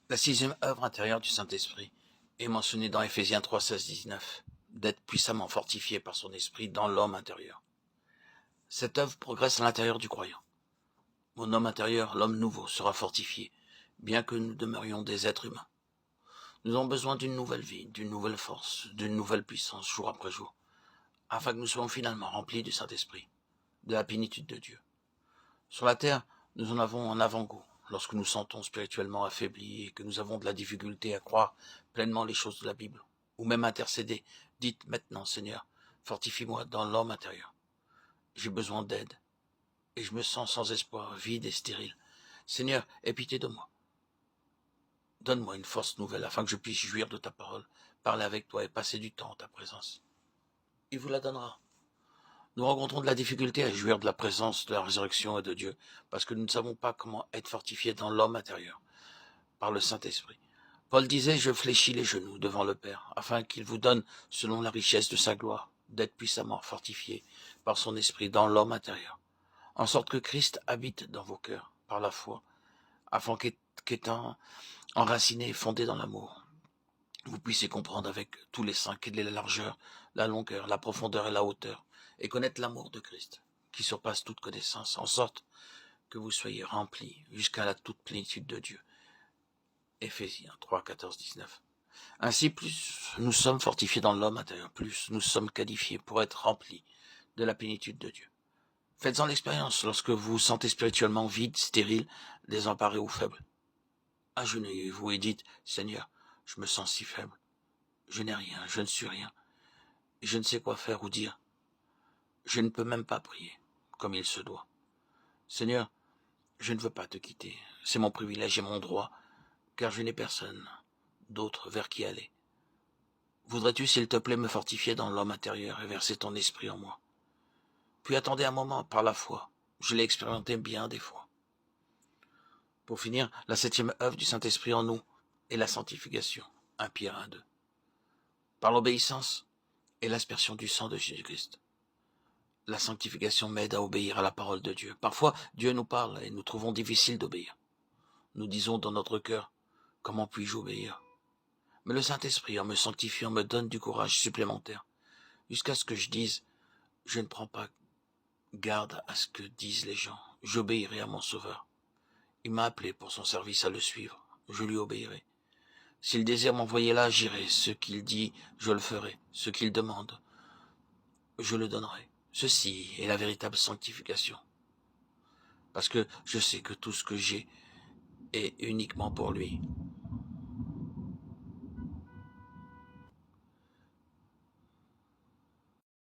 La sixième œuvre intérieure du Saint-Esprit est mentionnée dans Éphésiens 3, 16, 19, d'être puissamment fortifié par son esprit dans l'homme intérieur. Cette œuvre progresse à l'intérieur du croyant. Mon homme intérieur, l'homme nouveau, sera fortifié, bien que nous demeurions des êtres humains. Nous avons besoin d'une nouvelle vie, d'une nouvelle force, d'une nouvelle puissance jour après jour, afin que nous soyons finalement remplis du Saint-Esprit, de la plénitude de Dieu. Sur la terre, nous en avons un avant-goût, lorsque nous sentons spirituellement affaiblis et que nous avons de la difficulté à croire pleinement les choses de la Bible, ou même intercéder. Dites maintenant, Seigneur, fortifie-moi dans l'homme intérieur. J'ai besoin d'aide, et je me sens sans espoir, vide et stérile. Seigneur, aie pitié de moi. Donne-moi une force nouvelle afin que je puisse jouir de ta parole, parler avec toi et passer du temps en ta présence. Il vous la donnera. Nous rencontrons de la difficulté à jouir de la présence de la résurrection et de Dieu, parce que nous ne savons pas comment être fortifiés dans l'homme intérieur, par le Saint-Esprit. Paul disait, je fléchis les genoux devant le Père, afin qu'il vous donne, selon la richesse de sa gloire, d'être puissamment fortifiés par son Esprit dans l'homme intérieur, en sorte que Christ habite dans vos cœurs, par la foi, afin qu'étant enraciné et fondé dans l'amour, vous puissiez comprendre avec tous les saints quelle est la largeur, la longueur, la profondeur et la hauteur, et connaître l'amour de Christ, qui surpasse toute connaissance, en sorte que vous soyez remplis jusqu'à la toute plénitude de Dieu. Éphésiens 3, 14, 19. Ainsi, plus nous sommes fortifiés dans l'homme intérieur, plus nous sommes qualifiés pour être remplis de la plénitude de Dieu. Faites-en l'expérience lorsque vous vous sentez spirituellement vide, stérile, désemparé ou faible. Agenouillez-vous et dites, Seigneur, je me sens si faible. Je n'ai rien, je ne suis rien. Et je ne sais quoi faire ou dire. Je ne peux même pas prier, comme il se doit. Seigneur, je ne veux pas te quitter. C'est mon privilège et mon droit, car je n'ai personne d'autre vers qui aller. Voudrais-tu, s'il te plaît, me fortifier dans l'homme intérieur et verser ton esprit en moi? Puis attendez un moment par la foi. Je l'ai expérimenté bien des fois. Pour finir, la septième œuvre du Saint-Esprit en nous est la sanctification. 1 Pierre 1, 2. Par l'obéissance et l'aspersion du sang de Jésus-Christ. La sanctification m'aide à obéir à la parole de Dieu. Parfois, Dieu nous parle et nous trouvons difficile d'obéir. Nous disons dans notre cœur, comment puis-je obéir? Mais le Saint-Esprit, en me sanctifiant, me donne du courage supplémentaire, jusqu'à ce que je dise, je ne prends pas garde à ce que disent les gens, j'obéirai à mon Sauveur. Il m'a appelé pour son service à le suivre, je lui obéirai. S'il désire m'envoyer là, j'irai, ce qu'il dit, je le ferai, ce qu'il demande, je le donnerai. Ceci est la véritable sanctification. Parce que je sais que tout ce que j'ai est uniquement pour lui.